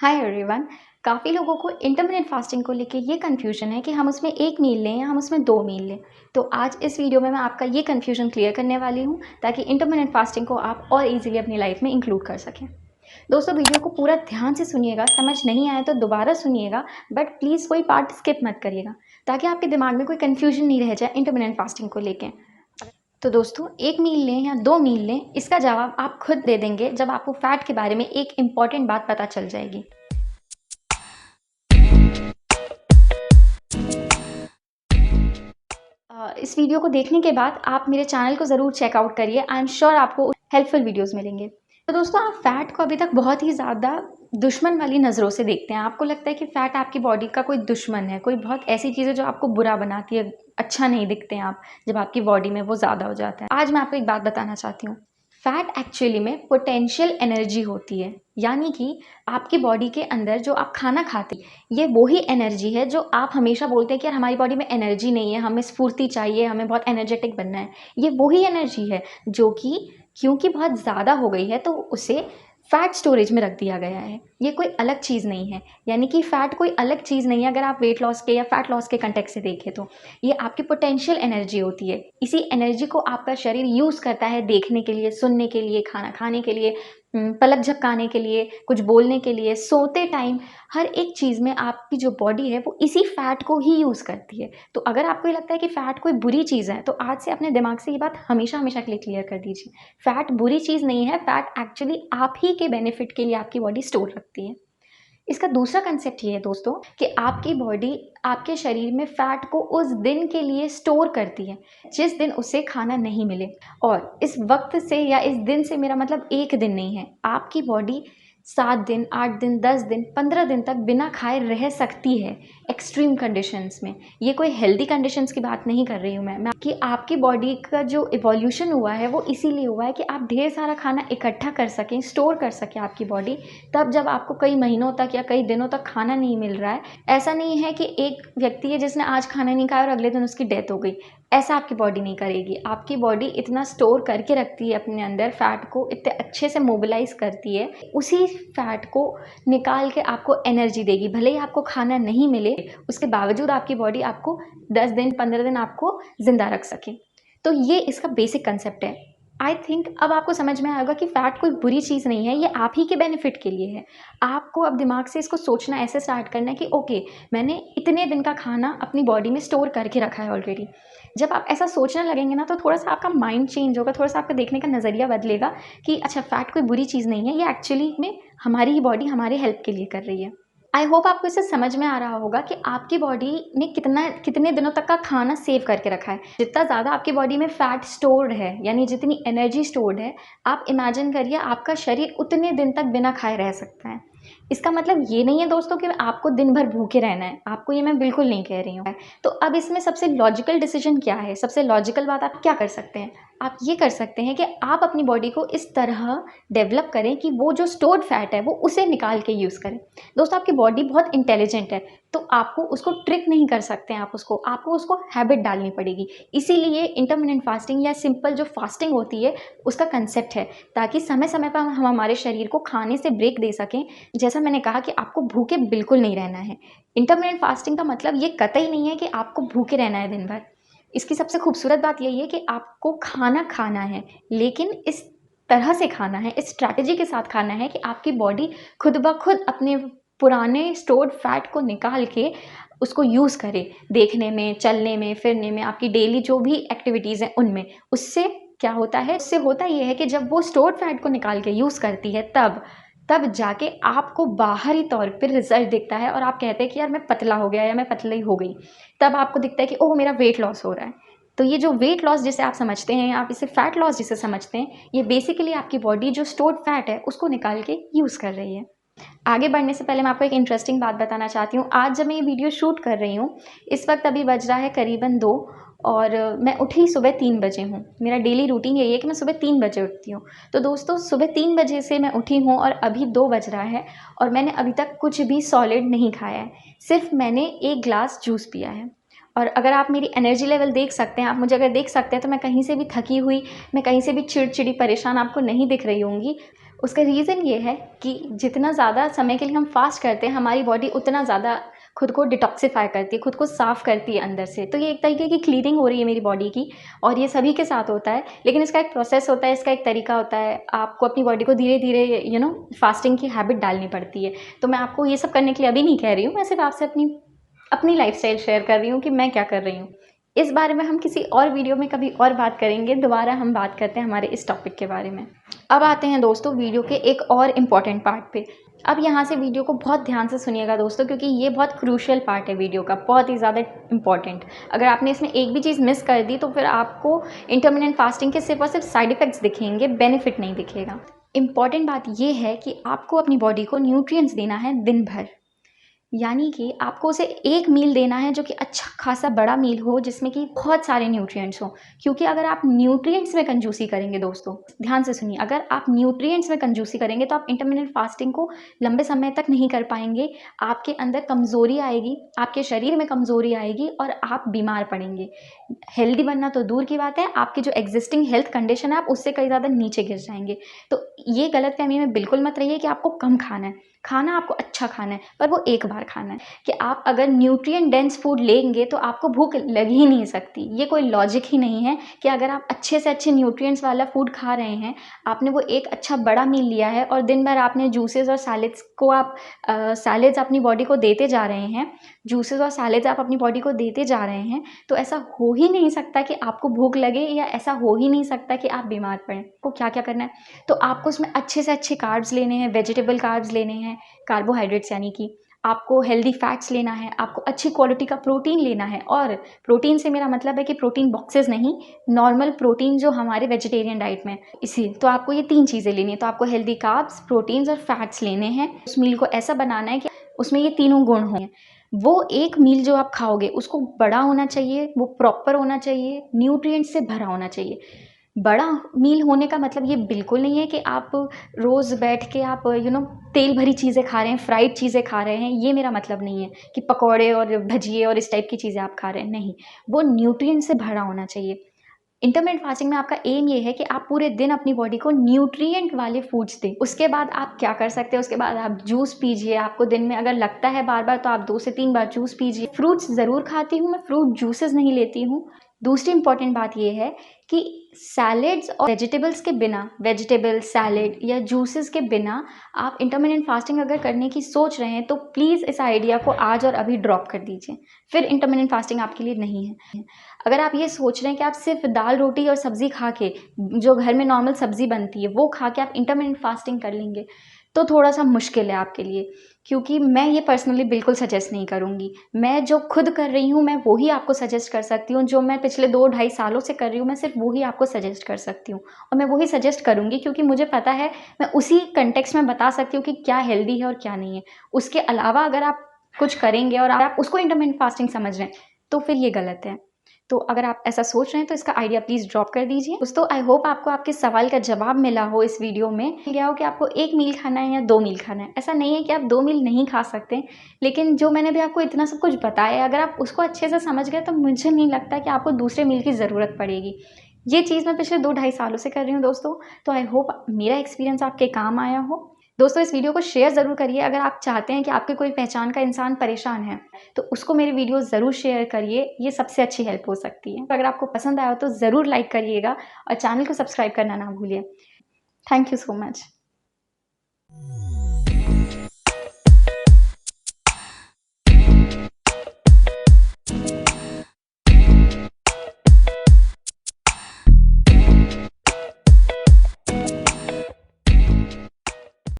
Hi everyone. काफ़ी लोगों को इंटरमिटेंट फास्टिंग को लेके ये कन्फ्यूजन है कि हम उसमें 1 मील लें या हम उसमें 2 मील लें। तो आज इस वीडियो में मैं आपका ये कन्फ्यूजन क्लियर करने वाली हूँ ताकि इंटरमिटेंट फास्टिंग को आप और इजीली अपनी लाइफ में इंक्लूड कर सकें। दोस्तों, वीडियो को पूरा ध्यान से सुनिएगा, समझ नहीं आए तो दोबारा सुनिएगा, बट प्लीज़ कोई पार्ट स्किप मत करिएगा ताकि आपके दिमाग में कोई कन्फ्यूजन नहीं रह जाए इंटरमिटेंट फास्टिंग को लेके। तो दोस्तों, 1 मील लें या 2 मील लें, इसका जवाब आप खुद दे देंगे जब आपको फैट के बारे में एक इम्पॉर्टेंट बात पता चल जाएगी। इस वीडियो को देखने के बाद आप मेरे चैनल को ज़रूर चेकआउट करिए। आई एम श्योर आपको हेल्पफुल वीडियोस मिलेंगे। तो दोस्तों, आप फैट को अभी तक बहुत ही ज़्यादा दुश्मन वाली नज़रों से देखते हैं। आपको लगता है कि फ़ैट आपकी बॉडी का कोई दुश्मन है, कोई बहुत ऐसी चीज़ है जो आपको बुरा बनाती है, अच्छा नहीं दिखते हैं आप जब आपकी बॉडी में वो ज़्यादा हो जाता है। आज मैं आपको एक बात बताना चाहती हूँ। फैट एक्चुअली में पोटेंशियल एनर्जी होती है, यानी कि आपकी बॉडी के अंदर जो आप खाना खाते हैं, ये वही एनर्जी है जो आप हमेशा बोलते हैं कि यार हमारी बॉडी में एनर्जी नहीं है, हमें स्फूर्ति चाहिए, हमें बहुत एनर्जेटिक बनना है। ये वही एनर्जी है जो कि क्योंकि बहुत ज़्यादा हो गई है तो उसे फैट स्टोरेज में रख दिया गया है। ये कोई अलग चीज़ नहीं है, यानी कि फ़ैट कोई अलग चीज़ नहीं है। अगर आप वेट लॉस के या फैट लॉस के कंटेक्स्ट से देखें तो ये आपकी पोटेंशियल एनर्जी होती है। इसी एनर्जी को आपका शरीर यूज़ करता है देखने के लिए, सुनने के लिए, खाना खाने के लिए, पलक झपकाने के लिए, कुछ बोलने के लिए, सोते टाइम, हर एक चीज़ में आपकी जो बॉडी है वो इसी फैट को ही यूज़ करती है। तो अगर आपको ये लगता है कि फैट कोई बुरी चीज़ है तो आज से अपने दिमाग से ये बात हमेशा हमेशा के लिए क्लियर कर दीजिए। फैट बुरी चीज़ नहीं है, फैट एक्चुअली आप ही के बेनिफिट के लिए आपकी बॉडी स्टोर रखती है। इसका दूसरा कंसेप्ट ये है दोस्तों कि आपकी बॉडी आपके शरीर में फैट को उस दिन के लिए स्टोर करती है जिस दिन उसे खाना नहीं मिले। और इस वक्त से या इस दिन से मेरा मतलब एक दिन नहीं है। आपकी बॉडी 7 दिन, 8 दिन, 10 दिन, 15 दिन तक बिना खाए रह सकती है एक्सट्रीम कंडीशंस में। ये कोई हेल्दी कंडीशंस की बात नहीं कर रही हूँ मैं कि आपकी बॉडी का जो इवोल्यूशन हुआ है वो इसीलिए हुआ है कि आप ढेर सारा खाना इकट्ठा कर सकें, स्टोर कर सकें आपकी बॉडी। तब जब आपको कई महीनों तक या कई दिनों तक खाना नहीं मिल रहा है, ऐसा नहीं है कि एक व्यक्ति है जिसने आज खाना नहीं खाया और अगले दिन उसकी डेथ हो गई, ऐसा आपकी बॉडी नहीं करेगी। आपकी बॉडी इतना स्टोर करके रखती है अपने अंदर, फैट को इतने अच्छे से मोबिलाइज करती है, उसी फैट को निकाल के आपको एनर्जी देगी। भले ही आपको खाना नहीं मिले, उसके बावजूद आपकी बॉडी आपको 10 दिन, 15 दिन आपको ज़िंदा रख सके। तो ये इसका बेसिक कंसेप्ट है। आई थिंक अब आपको समझ में आएगा कि फ़ैट कोई बुरी चीज़ नहीं है, ये आप ही के बेनिफिट के लिए है। आपको अब दिमाग से इसको सोचना ऐसे स्टार्ट करना है कि ओके, मैंने इतने दिन का खाना अपनी बॉडी में स्टोर करके रखा है ऑलरेडी। जब आप ऐसा सोचने लगेंगे ना तो थोड़ा-सा आपका माइंड चेंज होगा, थोड़ा-सा आपका देखने का नज़रिया बदलेगा कि अच्छा, फ़ैट कोई बुरी चीज़ नहीं है, ये एक्चुअली में हमारी ही बॉडी हमारे हेल्प के लिए कर रही है। आई होप आपको इससे समझ में आ रहा होगा कि आपकी बॉडी ने कितने दिनों तक का खाना सेव करके रखा है। जितना ज़्यादा आपकी बॉडी में फ़ैट स्टोर्ड है, यानी जितनी एनर्जी स्टोर्ड है, आप इमेजिन करिए आपका शरीर उतने दिन तक बिना खाए रह सकता है। इसका मतलब ये नहीं है दोस्तों कि आपको दिन भर भूखे रहना है, आपको ये मैं बिल्कुल नहीं कह रही हूँ। तो अब इसमें सबसे लॉजिकल डिसीजन क्या है? सबसे लॉजिकल बात आप क्या कर सकते हैं? आप ये कर सकते हैं कि आप अपनी बॉडी को इस तरह डेवलप करें कि वो जो स्टोर्ड फैट है वो उसे निकाल के यूज़ करें। दोस्तों, आपकी बॉडी बहुत इंटेलिजेंट है, तो आपको उसको ट्रिक नहीं कर सकते हैं। आपको उसको हैबिट डालनी पड़ेगी। इसीलिए इंटरमिटेंट फास्टिंग या सिंपल जो फास्टिंग होती है उसका कंसेप्ट है, ताकि समय समय पर हम हमारे शरीर को खाने से ब्रेक दे सकें। जैसा मैंने कहा कि आपको भूखे बिल्कुल नहीं रहना है। इंटरमिटेंट फास्टिंग का मतलब ये कतई नहीं है कि आपको भूखे रहना है दिन भर। इसकी सबसे खूबसूरत बात यही है कि आपको खाना खाना है, लेकिन इस तरह से खाना है, इस स्ट्रैटेजी के साथ खाना है कि आपकी बॉडी खुद ब खुद अपने पुराने स्टोर्ड फैट को निकाल के उसको यूज़ करे, देखने में, चलने में, फिरने में, आपकी डेली जो भी एक्टिविटीज़ हैं उनमें। उससे क्या होता है? उससे होता ये है कि जब वो स्टोर्ड फैट को निकाल के यूज़ करती है तब जाके आपको बाहरी तौर पे रिज़ल्ट दिखता है और आप कहते हैं कि यार मैं पतला हो गया या मैं पतली हो गई। तब आपको दिखता है कि ओह, मेरा वेट लॉस हो रहा है। तो ये जो वेट लॉस जिसे आप समझते हैं, आप इसे फैट लॉस जिसे समझते हैं, ये बेसिकली आपकी बॉडी जो स्टोर्ड फैट है उसको निकाल के यूज़ कर रही है। आगे बढ़ने से पहले मैं आपको एक इंटरेस्टिंग बात बताना चाहती हूँ। आज जब मैं ये वीडियो शूट कर रही हूँ, इस वक्त अभी बज रहा है करीबन 2 और मैं उठी सुबह 3 बजे हूँ। मेरा डेली रूटीन यही है कि मैं सुबह 3 बजे उठती हूँ। तो दोस्तों, सुबह 3 बजे से मैं उठी हूँ और अभी 2 बज रहा है और मैंने अभी तक कुछ भी सॉलिड नहीं खाया है। सिर्फ मैंने 1 ग्लास जूस पिया है। और अगर आप मेरी एनर्जी लेवल देख सकते हैं, आप मुझे अगर देख सकते हैं, तो मैं कहीं से भी थकी हुई, मैं कहीं से भी चिड़चिड़ी, परेशान आपको नहीं दिख रही होंगी। उसका रीज़न ये है कि जितना ज़्यादा समय के लिए हम फास्ट करते हैं, हमारी बॉडी उतना ज़्यादा खुद को डिटॉक्सिफ़ाई करती है, खुद को साफ़ करती है अंदर से। तो ये एक तरीके की क्लीनिंग हो रही है मेरी बॉडी की, और ये सभी के साथ होता है। लेकिन इसका एक प्रोसेस होता है, इसका एक तरीका होता है। आपको अपनी बॉडी को धीरे-धीरे फास्टिंग की हैबिट डालनी पड़ती है। तो मैं आपको ये सब करने के लिए अभी नहीं कह रही हूँ, मैं सिर्फ़ आपसे अपनी लाइफ़स्टाइल शेयर कर रही हूँ कि मैं क्या कर रही हूँ। इस बारे में हम किसी और वीडियो में कभी और बात करेंगे। दोबारा हम बात करते हैं हमारे इस टॉपिक के बारे में। अब आते हैं दोस्तों वीडियो के एक और इम्पॉर्टेंट पार्ट पे। अब यहाँ से वीडियो को बहुत ध्यान से सुनिएगा दोस्तों, क्योंकि ये बहुत क्रूशियल पार्ट है वीडियो का, बहुत ही ज़्यादा इम्पॉर्टेंट। अगर आपने इसमें एक भी चीज़ मिस कर दी तो फिर आपको इंटरमिटेंट फास्टिंग के सिर्फ और सिर्फ साइड इफ़ेक्ट्स दिखेंगे, बेनिफिट नहीं दिखेगा। इम्पॉर्टेंट बात ये है कि आपको अपनी बॉडी को न्यूट्रिएंट्स देना है दिन भर। यानी कि आपको उसे एक मील देना है जो कि अच्छा खासा बड़ा मील हो, जिसमें कि बहुत सारे न्यूट्रिएंट्स हों। क्योंकि अगर आप न्यूट्रिएंट्स में कंजूसी करेंगे दोस्तों, ध्यान से सुनिए, अगर आप न्यूट्रिएंट्स में कंजूसी करेंगे तो आप इंटरमिटेंट फास्टिंग को लंबे समय तक नहीं कर पाएंगे। आपके अंदर कमज़ोरी आएगी, आपके शरीर में कमज़ोरी आएगी और आप बीमार पड़ेंगे। हेल्दी बनना तो दूर की बात है, आपकी जो एग्जिस्टिंग हेल्थ कंडीशन है आप उससे कई ज़्यादा नीचे गिर जाएंगे। तो ये गलतफहमी में बिल्कुल मत रहिए कि आपको कम खाना है। खाना आपको अच्छा खाना है, पर वो एक बार खाना है। कि आप अगर न्यूट्रिएंट डेंस फूड लेंगे तो आपको भूख लग ही नहीं सकती। ये कोई लॉजिक ही नहीं है कि अगर आप अच्छे से अच्छे न्यूट्रिएंट्स वाला फूड खा रहे हैं, आपने वो एक अच्छा बड़ा मील लिया है और दिन भर आपने जूसेस और सैलेड्स को सैलेड्स अपनी बॉडी को देते जा रहे हैं, जूसेस और सैलेड्स आप अपनी बॉडी को देते जा रहे हैं, तो ऐसा हो ही नहीं सकता कि आपको भूख लगे, या ऐसा हो ही नहीं सकता कि आप बीमार पड़ें। आपको क्या क्या करना है, तो आपको उसमें अच्छे से अच्छे कार्ब्स लेने हैं, वेजिटेबल कार्ब्स लेने हैं, कार्बोहाइड्रेट्स यानी कि आपको हेल्दी फैट्स लेना है, आपको अच्छी क्वालिटी का प्रोटीन लेना है। और प्रोटीन से मेरा मतलब है कि प्रोटीन बॉक्सेस नहीं, नॉर्मल प्रोटीन जो हमारे वेजिटेरियन डाइट में, इसी तो आपको ये 3 चीज़ें लेनी है। तो आपको हेल्दी कार्ब्स, प्रोटीन्स और फैट्स लेने हैं। उस मील को ऐसा बनाना है कि उसमें ये तीनों गुण हों। वो एक मील जो आप खाओगे उसको बड़ा होना चाहिए, वो प्रॉपर होना चाहिए, न्यूट्रिएंट से भरा होना चाहिए। बड़ा मील होने का मतलब ये बिल्कुल नहीं है कि आप रोज़ बैठ के आप तेल भरी चीज़ें खा रहे हैं, फ्राइड चीज़ें खा रहे हैं, ये मेरा मतलब नहीं है कि पकौड़े और भजिए और इस टाइप की चीज़ें आप खा रहे हैं, नहीं। वो न्यूट्रिएंट से भरा होना चाहिए। इंटरमिटेंट फास्टिंग में आपका एम ये है कि आप पूरे दिन अपनी बॉडी को न्यूट्रिएंट वाले फूड्स दें। उसके बाद आप क्या कर सकते हैं, उसके बाद आप जूस पीजिए। आपको दिन में अगर लगता है बार-बार तो आप 2 से 3 बार जूस पीजिए। फ्रूट्स ज़रूर खाती हूँ मैं, फ्रूट जूसेस नहीं लेती हूँ। दूसरी इम्पॉर्टेंट बात ये है कि सैलेड्स और वेजिटेबल्स के बिना, वेजिटेबल सैलेड या जूसेस के बिना आप इंटरमिटेंट फास्टिंग अगर करने की सोच रहे हैं तो प्लीज़ इस आइडिया को आज और अभी ड्रॉप कर दीजिए। फिर इंटरमिटेंट फास्टिंग आपके लिए नहीं है। अगर आप ये सोच रहे हैं कि आप सिर्फ दाल रोटी और सब्ज़ी खा के, जो घर में नॉर्मल सब्ज़ी बनती है वो खा के आप इंटरमिटेंट फास्टिंग कर लेंगे, तो थोड़ा-सा मुश्किल है आपके लिए, क्योंकि मैं ये पर्सनली बिल्कुल सजेस्ट नहीं करूँगी। मैं जो खुद कर रही हूँ, मैं वो ही आपको सजेस्ट कर सकती हूँ। जो मैं पिछले 2 ढाई सालों से कर रही हूँ, मैं सिर्फ वो ही आपको सजेस्ट कर सकती हूँ, और मैं वो ही सजेस्ट करूँगी क्योंकि मुझे पता है, मैं उसी कॉन्टेक्स्ट में बता सकती हूँ कि क्या हेल्दी है और क्या नहीं है। उसके अलावा अगर आप कुछ करेंगे और आप उसको इंटरमिटेंट फास्टिंग समझ रहे हैं, तो फिर ये गलत है। तो अगर आप ऐसा सोच रहे हैं तो इसका आइडिया प्लीज़ ड्रॉप कर दीजिए। दोस्तों, आई होप आपको आपके सवाल का जवाब मिला हो इस वीडियो में। मिल गया हो कि आपको 1 मील खाना है या 2 मील खाना है। ऐसा नहीं है कि आप 2 मील नहीं खा सकते, लेकिन जो मैंने भी आपको इतना सब कुछ बताया है, अगर आप उसको अच्छे से समझ गए तो मुझे नहीं लगता कि आपको दूसरे मील की ज़रूरत पड़ेगी। ये चीज़ मैं पिछले 2 ढाई सालों से कर रही हूँ दोस्तों, तो आई होप मेरा एक्सपीरियंस आपके काम आया हो। दोस्तों, इस वीडियो को शेयर ज़रूर करिए अगर आप चाहते हैं कि आपके कोई पहचान का इंसान परेशान है, तो उसको मेरी वीडियो ज़रूर शेयर करिए, ये सबसे अच्छी हेल्प हो सकती है। अगर आपको पसंद आया हो तो ज़रूर लाइक करिएगा और चैनल को सब्सक्राइब करना ना भूलिए। Thank you so much.